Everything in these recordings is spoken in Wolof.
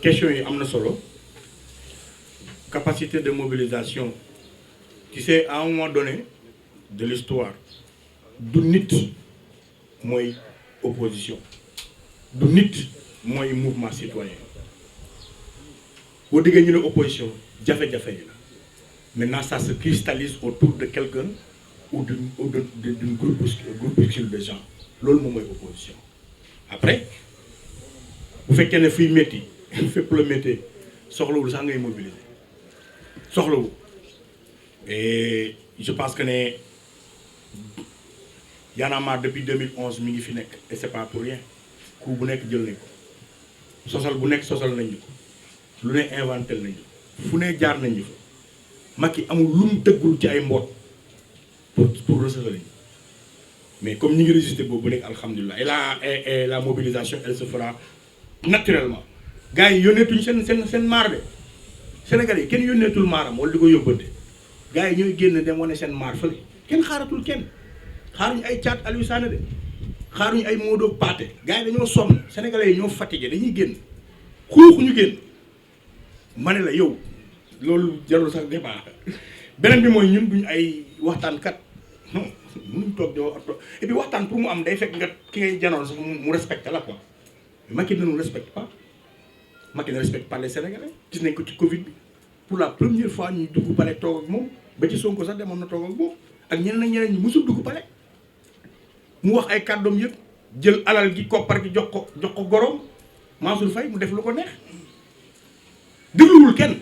question yi am na solo capacité de mobilisation tu sais à un moment donné de l'histoire du nit mooy opposition du nit mooy mouvement citoyen boo déggee ñu ne opposition jafe-jafe yi la maintenant ça se cristallise autour de quelqu'un ou d'une groupuscule de gens loolu moom mooy opposition après bu fekkee ne fiy métti fépp la métti soxlawul sax ngay mobiliser soxlawul et je pense que ne Y'en a marre depuis 2011 mi ngi fi nekk et c'est pas pour rien coup bu nekk jël nañ ko sosal bu nekk sosal nañ ko lu ne inventé nañ ko fu ne jaar nañ fa Macky amul lu mu dëggul ci ay mboot pour recevoir lañ mais comme ñi ngi résister boobu ba nekk alhamdulilah et la mobilisation elle se fera naturellement gars yi yónneetuñ seen maar de Sénégalais yi kenn yónneetul maaram wala di ko yóbbante gars yi ñooy génn dem wane seen maar fële kenn xaaratul kenn xaaruñu ay caat Aliou Sané de xaaruñu ay Modou Pathé gars yi dañoo sonn Sénégalais yi ñoo fatigué dañuy génn xuuxuñu génn ma ne la yow loolu jarul sax débat beneen bi mooy ñun duñ ay waxtaankat non mënuñ toog di wax et puis waxtaan pour mu am day fekk nga ki ngay janoon sax mu respecté la quoi Macky ne nous respecte pas Macky ne respecte pas les Sénégalais gis nañ ko ci Covid bi pour la première fois ñuy dugg pale toog ak moom ba ci Sonko sax demoon na toog ak moom ak ñeneen ak ñeneen ñi musul dugg pale mu wax ay kàddoom yëpp jël alal gi koppar gi jox ko gorom Mansour Faye mu def lu ko neex dégluwul kenn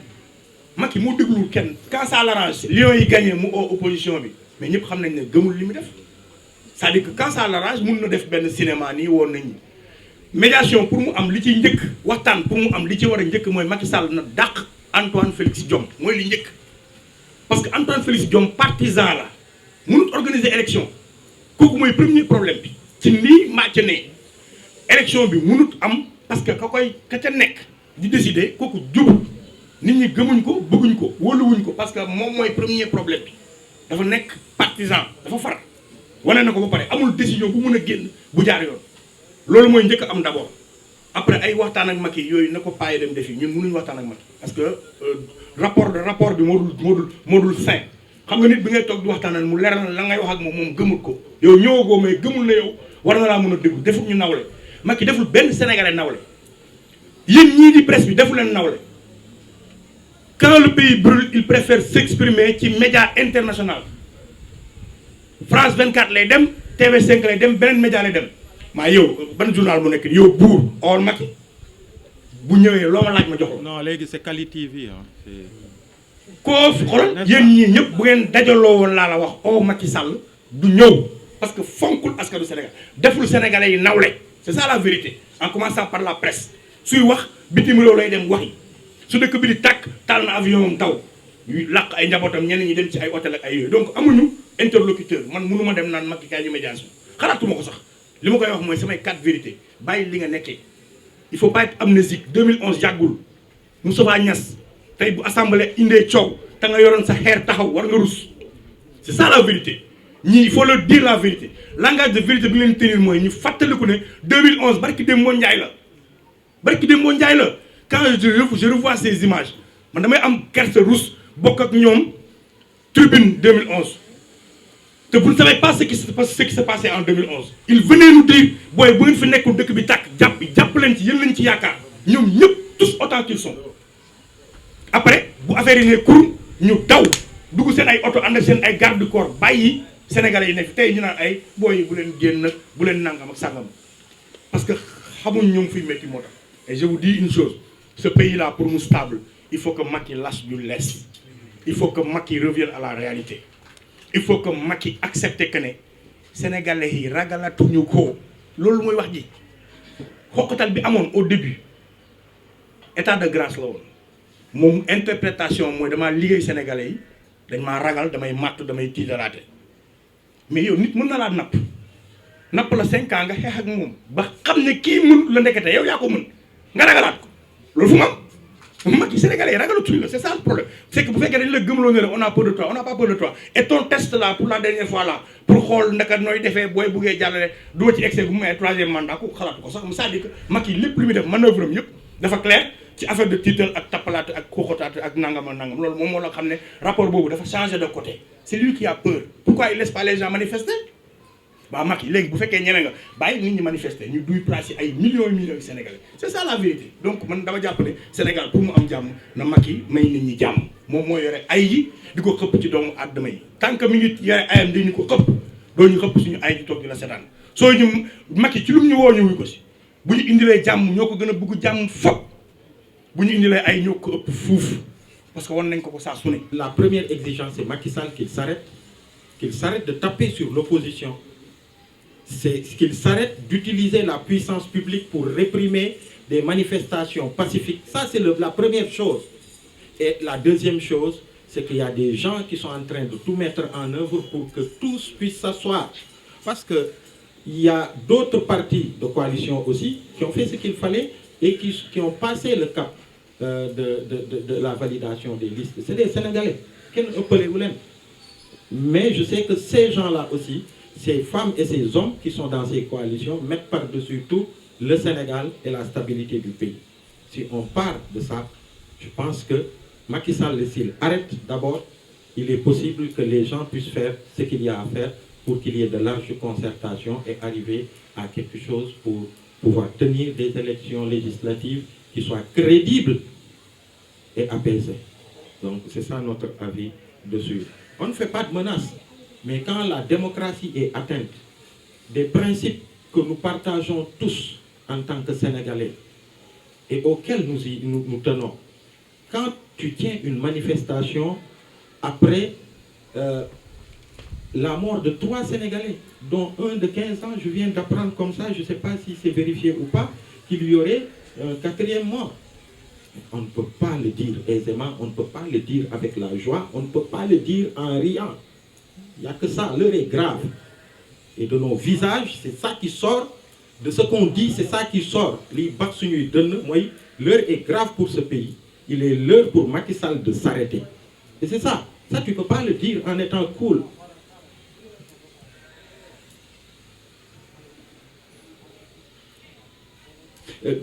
Macky moo dégluwul kenn quand ça l'arrange Lions yi gagné mu oo opposition bi mais ñëpp xam nañ ne gëmul li mu def c'est-à-dire que quand ça l'arrange mun na def benn cinéma nii woon nañ ñi médiation pour mu am li ciy njëkk waxtaan pour mu am li ci war a njëkk mooy Macky Sall na dàq Antoine Félix Diome mooy li njëkk parce que Antoine Félix Diome partisan la mënut organiser élection kooku mooy premier problème bi ci nii màcc ne élection bi mënut am parce que ka ca nekk di décider kooku jubul nit ñi gëmuñ ko bëgguñ ko wóoluwuñ ko parce que moom mooy premier problème bi dafa nekk partisan dafa far wane na ko ba pare amul décision bu mun a génn bu jaar yoon loolu mooy njëkk am d'abord après ay waxtaan ak Macky yooyu na ko paye dem defi ñun mënuñ waxtaan ak Macky parce que rapport bi moo dul sain xam nga nit bi ngay toog di waxtaan mu leeral la ngay wax ak moom gëmul ko yow ñëwagoo mais gëmul na yow war na laa mën a déglu deful ñu nawle Macky deful benn sénégalais nawle yéen ñii di presse bi defu leen nawle quand le pays brûle il préfère s'exprimer ci média international France 24 lay dem TV5 lay dem beneen média lay dem maa yow ban journal mu nekk yow buur or Macky bu ñëwee loo ma laaj ma jox ko. non léegi c'est Kali TV ah. koo fi xoolal yéen ñii ñëpp bu ngeen dajaloo woon laa la wax oo Macky Sall du ñëw parce que fonkul askanu Sénégal deful sénégalais yi nawle c'est ça la vérité en commençant par la presse suy wax bitim réew lay dem waxi su dëkk bi di tàkk taal na avion moom taw yu làq ay njabootam ñenn ñi dem ci ay hôtel ak ay yooyu donc amuñu interlocuteur man mënuma dem naan Macky kaay ñu médiation xalaatuma ko sax li ma koy wax mooy samay 4 vérités bàyyi li nga nekkee il faut pas être amnésique 2011 yàggul Moustapha Niasse tey bu assemblée indee coow te nga yoroon sa xeer taxaw war nga rus c'est ça la vérité ñii il faut leur dire la vérité langage de vérité bi leen tenir mooy ñu fàttaliku ne 2011 barki Demba Ndiaye la quand je revois ces images man damay am kersa rus bokk ak ñoom tribune 2011 te vous ne savez pas ce qui s'est passé en 2011 ils venaient nous dire booy bu ngeen fi nekkul dëkk bi tàkk jàpp leen ci yéen lañ ci yaakaar ñoom ñëpp tous autant qu'ils sont après bu affaire yi ne kurum ñu daw dugg seen ay oto ànd ak seen ay garde corps bàyyi sénégalais yi nekk tey ñu naan ay booy bu leen génn bu leen nangam ak sàngam parce que xamuñ ñoom fiy métti moo tax et je vous dis une chose ce pays là pour mu stable il faut que Macky lâche du lest il faut que Macky revienne à la réalité il faut que Macky accepte que ne sénégalais yi ragalatuñu ko loolu mooy wax ji xoqatal bi amoon au début état de grâce la woon moom interprétation mooy damaa liggéey sénégalais yi dañ maa ragal damay màtt damay tiitalaate mais yow nit mën na laa napp la 5 ans nga xeex ak moom ba xam ne kii mën la ndekete yow yaa ko mën nga ragalaat ko loolu fu mu am Macky sénégalais yi ragalatuñu la c'est ça le problème c'est que bu fekkee dañu la gëmloo ne la on a peur de toi on n'a pas peur de toi et ton test là pour la dernière fois là pour xool naka nooy defee booy buggee jàllale doo ci excès bu mu may troisième mandat ku xalaatu ko sax c'est-à-dire que Macky lépp lu muy def manœuvre am yëpp dafa clair ci affaire de tiital ak tappalaate ak xooxataate ak nangam loolu moom moo la xam ne rapport boobu dafa changé de côté c'est lui qui a peur pourquoi il laisse pas les gens manifester waaw Macky léegi bu fekkee ñeme nga bàyyi nit ñi manifester ñu duy place yi ay millions de Sénégalais c'est ça la vérité donc man dama jàpp ne Sénégal pour mu am jàmm na Macky may nit ñi jàmm moom moo yore ay yi di ko xëpp ci doomu aadama yi tant que mi ngi yore ayam di ñu ko xëpp doo ñu xëpp suñu ay di toog di la seetaan soo ñu Macky ci lu mu ñu woo ñu wuy ko si bu ñu indilee jàmm ñoo ko gën a bëgg jàmm fop bu ñu indilee ay ñoo ko ëpp fuuf parce que wan nañ ko saa su ne. La première exigence c'est Macky Sall qu'il s'arrête de taper sur l'opposition. C'est qu'il s'arrête d'utiliser la puissance publique pour réprimer des manifestations pacifiques. Ça, c'est la première chose. Et la deuxième chose, c'est qu'il y a des gens qui sont en train de tout mettre en œuvre pour que tous puissent s'asseoir. Parce qu'il y a d'autres partis de coalition aussi qui ont fait ce qu'il fallait et qui ont passé le cap de la validation des listes. C'est des Sénégalais. Mais je sais que ces gens-là aussi, ces femmes et ces hommes qui sont dans ces coalitions mettent par-dessus tout le Sénégal et la stabilité du pays. Si on part de ça, je pense que Macky Sall, s'il arrête d'abord, il est possible que les gens puissent faire ce qu'il y a à faire pour qu'il y ait de larges concertations et arriver à quelque chose pour pouvoir tenir des élections législatives qui soient crédibles et apaisées. Donc c'est ça notre avis dessus. On ne fait pas de menaces. Mais quand la démocratie est atteinte, des principes que nous partageons tous en tant que Sénégalais et auxquels nous tenons, quand tu tiens une manifestation après la mort de 3 Sénégalais, dont un de 15 ans, je viens d'apprendre comme ça, je ne sais pas si c'est vérifié ou pas, qu'il y aurait un 4e mort. On ne peut pas le dire aisément, on ne peut pas le dire avec la joie, on ne peut pas le dire en riant. Il n'y a que ça, l'heure est grave. Et de nos visages, c'est ça qui sort. De ce qu'on dit, c'est ça qui sort. L'heure est grave pour ce pays. Il est l'heure pour Macky Sall de s'arrêter. Et c'est ça. Ça, tu ne peux pas le dire en étant cool.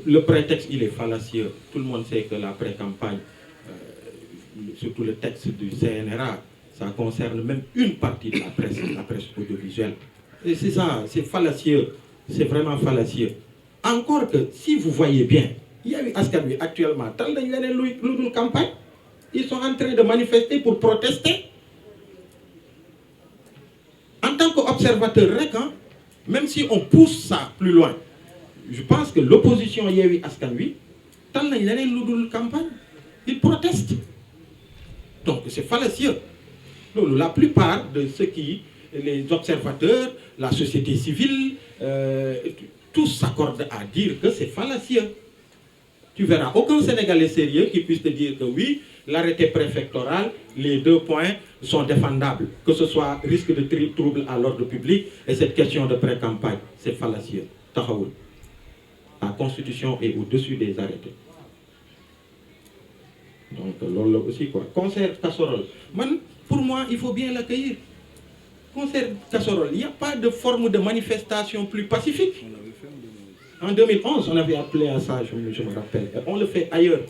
Le prétexte, il est fallacieux. Tout le monde sait que la pré-campagne, surtout le texte du CNRA, ça concerne même une partie de la presse audiovisuelle. Et c'est ça, c'est fallacieux. C'est vraiment fallacieux. Encore que, si vous voyez bien, il y a eu Askanui actuellement, campagne, ils sont en train de manifester pour protester. En tant qu'observateur, même si on pousse ça plus loin, je pense que l'opposition Yewwi Askan Wi tal nañ leneen lu dul campagne ils protestent donc c'est fallacieux loolu la plupart de ceux qui les observateurs la société civile tous s'accordent à dire que c'est fallacieux. Tu verras aucun Sénégalais sérieux qui puisse te dire que oui, l'arrêté préfectoral, les 2 points sont défendables, que ce soit risque de trouble à l'ordre public et cette question de pré-campagne, c'est fallacieux. Taxawul. La Constitution est au-dessus des arrêtés. Donc, là aussi, quoi. Concert casserole. Pour moi, il faut bien l'accueillir. Concert casserole, il n'y a pas de forme de manifestation plus pacifique. En 2011, on avait appelé à ça, je me rappelle. Et on le fait ailleurs.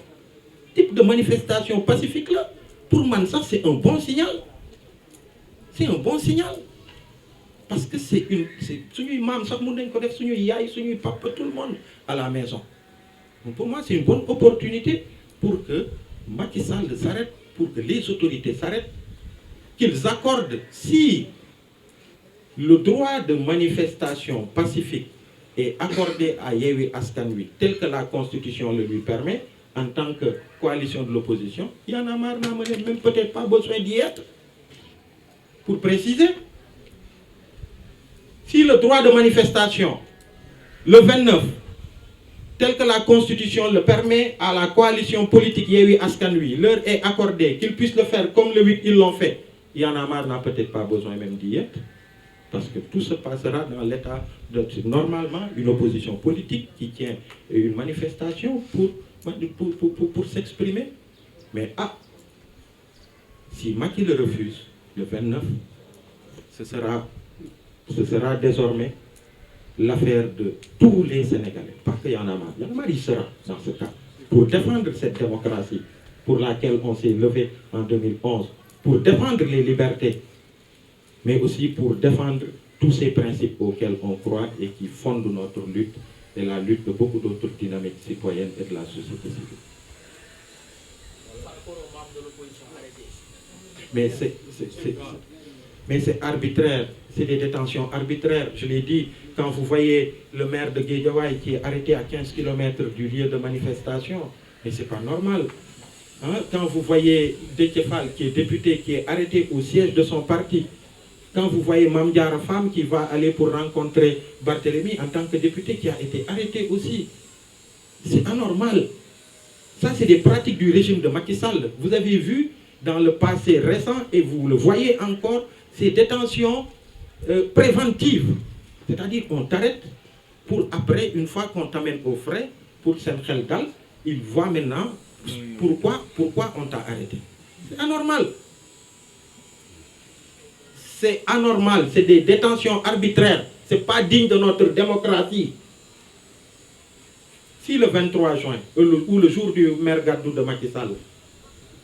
Type de manifestation pacifique, là, pour moi, ça, c'est un bon signal. C'est un bon signal. Parce que c'est une... tout le monde à la maison. Donc pour moi, c'est une bonne opportunité pour que Macky Sall s'arrête, pour que les autorités s'arrêtent, qu'ils accordent, si le droit de manifestation pacifique est accordé à Yewwi Askan Wi, tel que la Constitution le lui permet, en tant que coalition de l'opposition, il y en a marre, même peut-être pas besoin d'y être. Pour préciser, si le droit de manifestation, le 29, tel que la Constitution le permet à la coalition politique Yewwi Askan Wi, leur est accordé, qu'ils puissent le faire comme le 8, ils l'ont fait, il y en a marre, n'a peut-être pas besoin même d'y être. Parce que tout se passera dans l'état de... Normalement, une opposition politique qui tient une manifestation pour pour s'exprimer. Mais si Macky le refuse, le 29, ce sera désormais l'affaire de tous les Sénégalais. Parce qu'il y en a marre. Il y en a marre, il sera dans ce cas. Pour défendre cette démocratie pour laquelle on s'est levé en 2011, pour défendre les libertés, mais aussi pour défendre tous ces principes auxquels on croit et qui fondent notre lutte et la lutte de beaucoup d'autres dynamiques citoyennes et de la société civile. Mais c'est arbitraire, c'est des détentions arbitraires. Je l'ai dit, quand vous voyez le maire de Guédiawaye qui est arrêté à 15 km du lieu de manifestation, mais c'est pas normal. Hein? Quand vous voyez Déthié Fall qui est député, qui est arrêté au siège de son parti, quand vous voyez Mame Diarra Fam qui va aller pour rencontrer Barthélemy en tant que député qui a été arrêté aussi, c'est anormal. Ça, c'est des pratiques du régime de Macky Sall. Vous avez vu dans le passé récent, et vous le voyez encore, ces détentions préventives. C'est-à-dire qu'on t'arrête pour après, une fois qu'on t'amène au frais, pour Senkhel Dal, il voit maintenant pourquoi on t'a arrêté. C'est anormal. C'est anormal, c'est des détentions arbitraires. Ce n'est pas digne de notre démocratie. Si le 23 juin, ou le jour du maire Gadou de Macky Sall,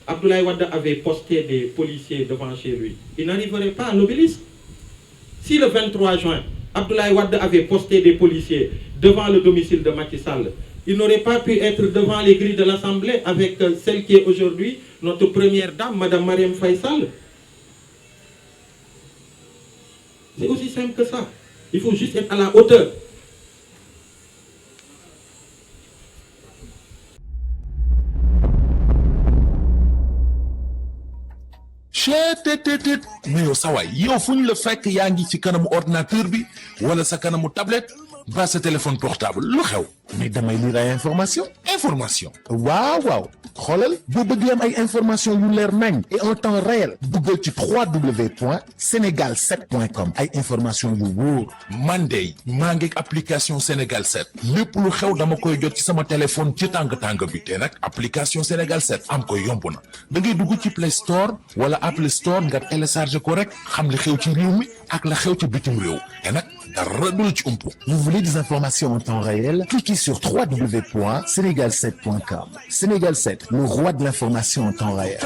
Abdoulaye Wade avait posté des policiers devant chez lui, il n'arriverait pas à l'obélisque. Si le 23 juin, Abdoulaye Wade avait posté des policiers devant le domicile de Macky Sall, il n'aurait pas pu être devant les grilles de l'Assemblée avec celle qui est aujourd'hui notre première dame, Mme Marième Faye Sall. C'est aussi simple que ça. Il faut juste être à la hauteur. mais yow sa waay yow fu ñu la fekk yaa ngi ci kanamu ordinateur bi wala sa kanamu tablette ba sa téléphone portable lu xew mais damay lire ay information waaw xoolal boo bëgg am ay information yu leer nañ et en temps réel duggal ci www.senegal7.com ay information yu wóor man de maa ngi application Sénégal 7 lépp lu xew dama koy jot ci sama téléphone ci tàng bi te nag application Sénégal 7 am ko yomb na da ngay dugg ci Play Store wala Apple Store nga télécharger ko rek xam li xew ci réew mi ak la xew ci bitim réew te nag dara du la ci umpu. Vous voulez des informations en temps réel? Cliquez sur www.senegal7.com. Sénégal 7, le roi de l'information en temps réel.